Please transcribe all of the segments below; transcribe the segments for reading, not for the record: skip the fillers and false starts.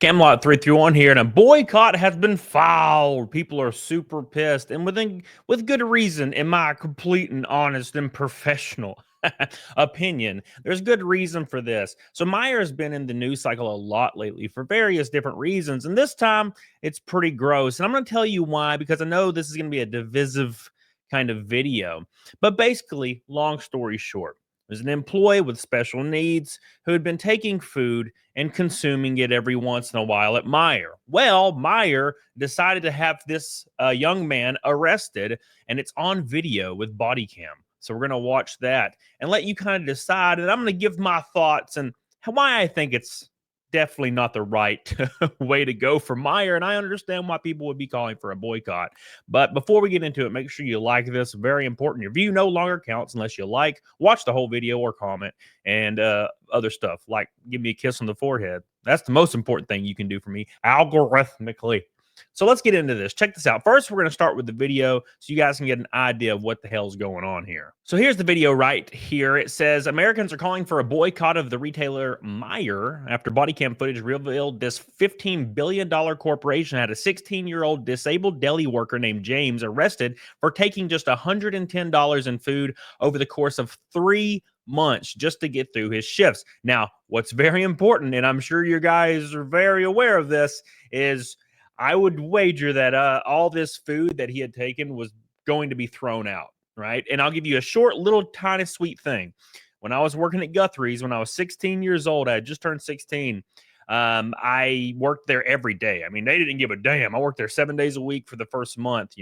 Camelot 331 here, and a boycott has been filed. People are super pissed, and with good reason, in my complete and honest and professional opinion. There's good reason for this. So Meijer has been in the news cycle a lot lately for various different reasons, and this time it's pretty gross. And I'm going to tell you why, because I know this is going to be a divisive kind of video. But basically, long story short, there's an employee with special needs who had been taking food and consuming it every once in a while at Meijer. Well, Meijer decided to have this young man arrested, and it's on video with BODYCAM. So we're going to watch that and let you kind of decide. And I'm going to give my thoughts and why I think it's definitely not the right way to go for Meijer. And I understand why people would be calling for a boycott. But before we get into it, make sure you like this. Very important. Your view no longer counts unless you like, watch the whole video, or comment, and other stuff like give me a kiss on the forehead. That's the most important thing you can do for me algorithmically. So let's get into this. Check this out. First, we're going to start with the video so you guys can get an idea of what the hell's going on here. So here's the video right here. It says Americans are calling for a boycott of the retailer Meijer after body cam footage revealed this $15 billion corporation had a 16-year-old disabled deli worker named James arrested for taking just $110 in food over the course of 3 months just to get through his shifts. Now, what's very important, and I'm sure you guys are very aware of this, is I would wager that all this food that he had taken was going to be thrown out, right? And I'll give you a short, little, tiny, sweet thing. When I was working at Guthrie's, when I was 16 years old, I had just turned 16. I worked there every day. I mean, they didn't give a damn. I worked there 7 days a week for the first month,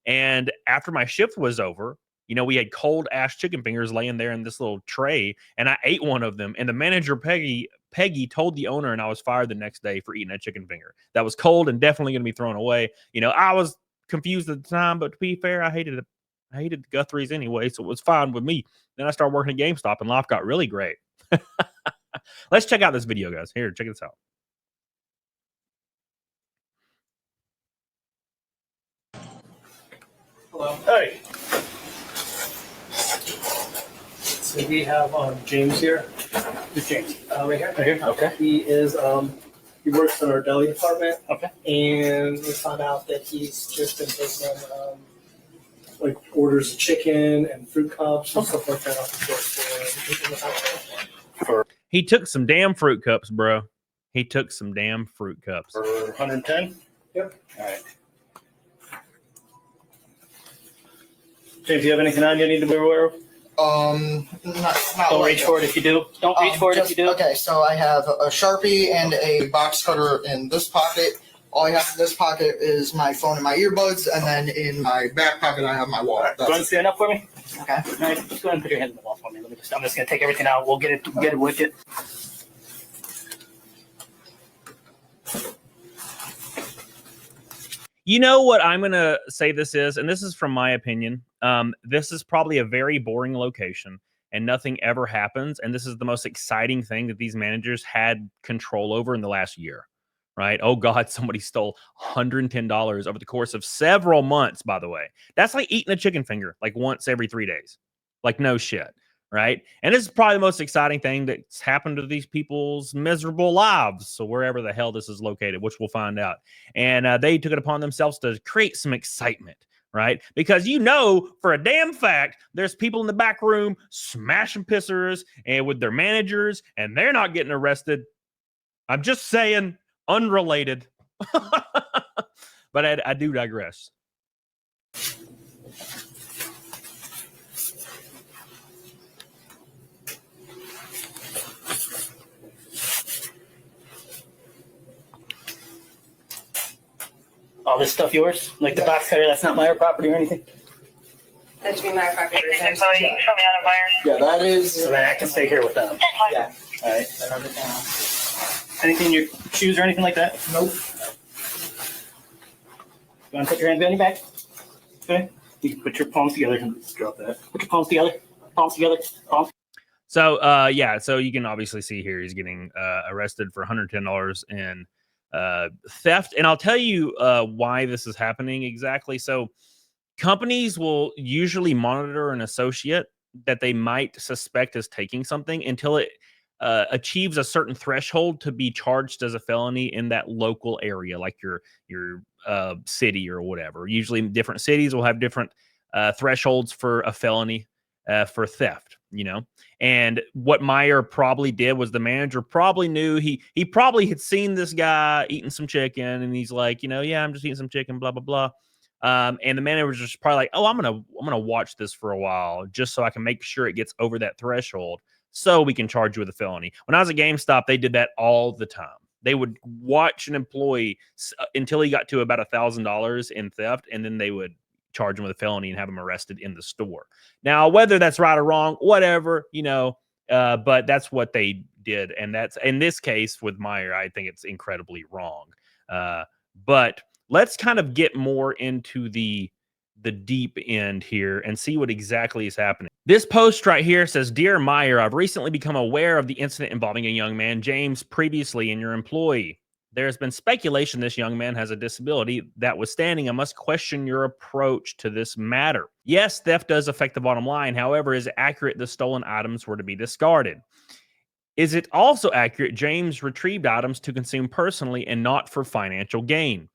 And after my shift was over, we had cold ass chicken fingers laying there in this little tray, and I ate one of them. And the manager, Peggy told the owner, and I was fired the next day for eating a chicken finger that was cold and definitely going to be thrown away. I was confused at the time, but to be fair, I hated it. I hated Guthrie's anyway, so it was fine with me. Then I started working at GameStop, and life got really great. Let's check out this video, guys. Here, check this out. Hello. Hey. So we have James here. Who's James? Right here. Right here? Okay. He is he works in our deli department. Okay. And we found out that he's just been taking like orders of chicken and fruit cups and stuff like that off the floor. He took some damn fruit cups, bro. He took some damn fruit cups. For 110? Yep. All right. James, do you have anything on you need to be aware of? Not Don't reach for it if you do. Don't reach for it if you do. Okay, so I have a Sharpie and a box cutter in this pocket. All I have in this pocket is my phone and my earbuds, and then in my back pocket I have my wallet. All right. Go ahead and stand up for me. Okay. All right, just go ahead and put your hands in the wall for me. I'm just gonna take everything out. We'll get it with it. You know what I'm going to say this is, and this is from my opinion. This is probably a very boring location and nothing ever happens. And this is the most exciting thing that these managers had control over in the last year, right? Oh God, somebody stole $110 over the course of several months, by the way. That's like eating a chicken finger like once every 3 days. Like no shit. Right. And this is probably the most exciting thing that's happened to these people's miserable lives. So wherever the hell this is located, which we'll find out. And they took it upon themselves to create some excitement. Right. Because for a damn fact, there's people in the back room smashing pissers and with their managers, and they're not getting arrested. I'm just saying, unrelated. But I do digress. All this stuff yours? Like the box cutter, that's not my property or anything? That should be my property. Yeah, that is. So then I can stay here with them. Yeah. All right. And everything else. Anything in your shoes or anything like that? Nope. You want to put your hands behind your back? Okay. You can put your palms together and drop that. Put your palms together. Palms together. Palms. So, so you can obviously see here he's getting arrested for $110 in theft. And I'll tell you why this is happening exactly. So companies will usually monitor an associate that they might suspect is taking something until achieves a certain threshold to be charged as a felony in that local area, like your city or whatever. Usually, different cities will have different thresholds for a felony for theft. And what Meijer probably did was the manager probably knew he probably had seen this guy eating some chicken, and he's like, yeah, I'm just eating some chicken, blah blah blah. And the manager was just probably like, oh, I'm gonna watch this for a while just so I can make sure it gets over that threshold, so we can charge you with a felony. When I was at GameStop, they did that all the time. They would watch an employee until he got to about $1,000 in theft, and then they would charge him with a felony and have him arrested in the store. Now, whether that's right or wrong, whatever, but that's what they did. And that's, in this case with Meijer, I think it's incredibly wrong. But let's kind of get more into the deep end here and see what exactly is happening. This post right here says, "Dear Meijer, I've recently become aware of the incident involving a young man, James, previously in your employee. There has been speculation this young man has a disability. Notwithstanding, I must question your approach to this matter. Yes, theft does affect the bottom line. However, is it accurate the stolen items were to be discarded? Is it also accurate James retrieved items to consume personally and not for financial gain?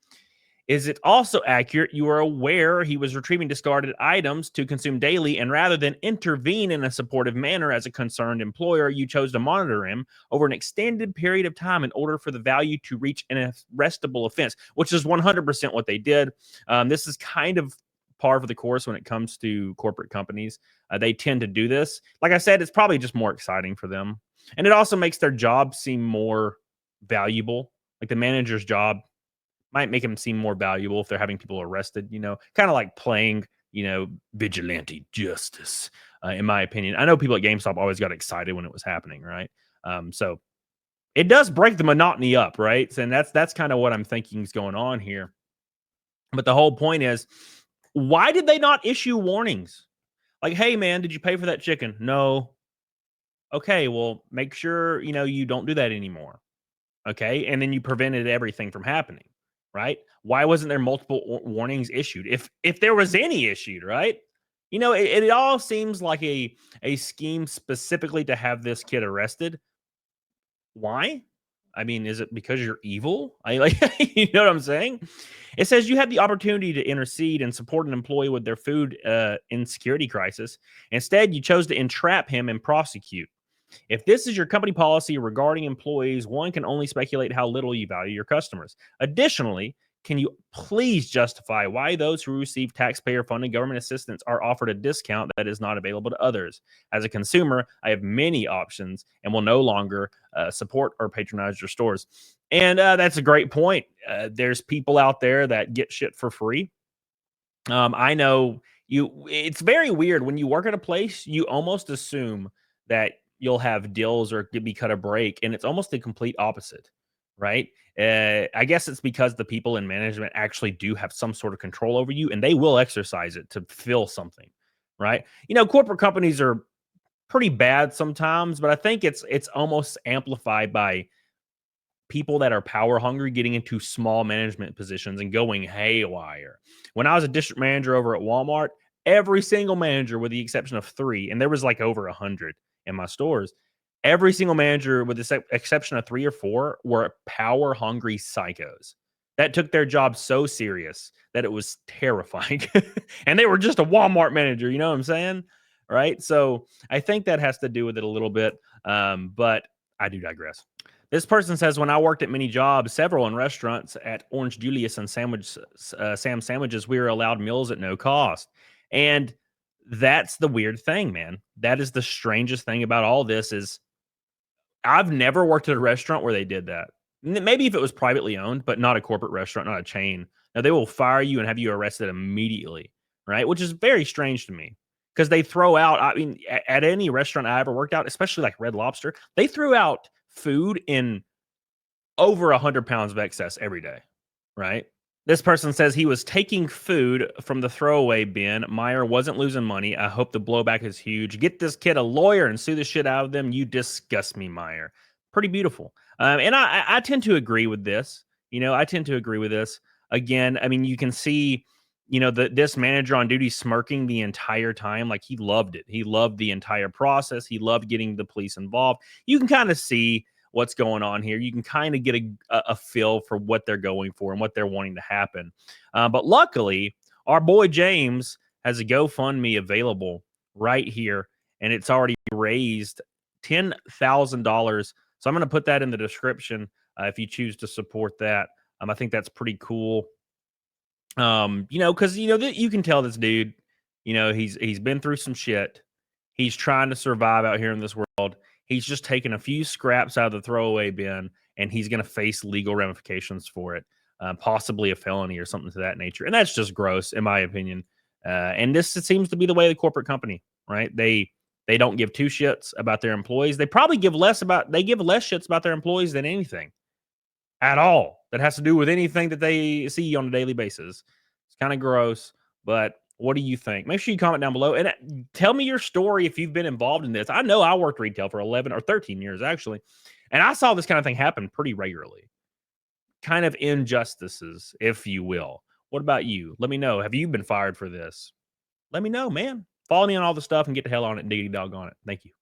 Is it also accurate you are aware he was retrieving discarded items to consume daily, and rather than intervene in a supportive manner as a concerned employer, you chose to monitor him over an extended period of time in order for the value to reach an arrestable offense?" Which is 100% what they did. This is kind of par for the course when it comes to corporate companies. They tend to do this. Like I said, it's probably just more exciting for them. And it also makes their job seem more valuable. Like the manager's job might make them seem more valuable if they're having people arrested, kind of like playing, vigilante justice, in my opinion. I know people at GameStop always got excited when it was happening, right? So it does break the monotony up, right? And that's kind of what I'm thinking is going on here. But the whole point is, why did they not issue warnings? Like, hey, man, did you pay for that chicken? No. Okay, well, make sure, you don't do that anymore. Okay, and then you prevented everything from happening. Right? Why wasn't there multiple warnings issued? If there was any issued, right? It all seems like a scheme specifically to have this kid arrested. Why? I mean, is it because you're evil? You know what I'm saying? It says you had the opportunity to intercede and support an employee with their food insecurity crisis. Instead, you chose to entrap him and prosecute. If this is your company policy regarding employees, one can only speculate how little you value your customers. Additionally, can you please justify why those who receive taxpayer-funded government assistance are offered a discount that is not available to others? As a consumer, I have many options and will no longer support or patronize your stores. And that's a great point. There's people out there that get shit for free. I know it's very weird when you work at a place, you almost assume that you'll have deals or be cut a break, and it's almost the complete opposite, right? I guess it's because the people in management actually do have some sort of control over you, and they will exercise it to fill something, right? Corporate companies are pretty bad sometimes, but I think it's almost amplified by people that are power hungry getting into small management positions and going haywire. When I was a district manager over at Walmart, every single manager, with the exception of 3, and there was like over 100 in my stores, every single manager, with the exception of 3 or 4, were power hungry psychos that took their job so serious that it was terrifying. And they were just a Walmart manager, you know what I'm saying? Right? So I think that has to do with it a little bit, but I do digress. This person says, when I worked at many jobs, several in restaurants at Orange Julius and Sam Sandwiches, we were allowed meals at no cost. And that's the weird thing, man. That is the strangest thing about all this is I've never worked at a restaurant where they did that. Maybe if it was privately owned, but not a corporate restaurant, not a chain. Now, they will fire you and have you arrested immediately, right? Which is very strange to me because they throw out, I mean, at any restaurant I ever worked out, especially like Red Lobster, they threw out food in over 100 pounds of excess every day, right? This person says he was taking food from the throwaway bin. Meijer wasn't losing money. I hope the blowback is huge. Get this kid a lawyer and sue the shit out of them. You disgust me, Meijer. Pretty beautiful. And I tend to agree with this. I tend to agree with this. Again, I mean, you can see you know, this manager on duty smirking the entire time, like he loved it. He loved the entire process. He loved getting the police involved. You can kind of see what's going on here. You can kind of get a feel for what they're going for and what they're wanting to happen. But luckily, our boy James has a GoFundMe available right here, and it's already raised $10,000. So I'm going to put that in the description if you choose to support that. I think that's pretty cool. You know, because you can tell this dude, he's been through some shit. He's trying to survive out here in this world. He's just taking a few scraps out of the throwaway bin, and he's going to face legal ramifications for it, possibly a felony or something to that nature. And that's just gross, in my opinion. And this seems to be the way of the corporate company, right? They don't give two shits about their employees. They probably give less shits about their employees than anything at all that has to do with anything that they see on a daily basis. It's kind of gross, but what do you think? Make sure you comment down below and tell me your story if you've been involved in this. I know I worked retail for 11 or 13 years, actually, and I saw this kind of thing happen pretty regularly. Kind of injustices, if you will. What about you? Let me know. Have you been fired for this? Let me know, man. Follow me on all the stuff and get the hell on it and diggity dog on it. Thank you.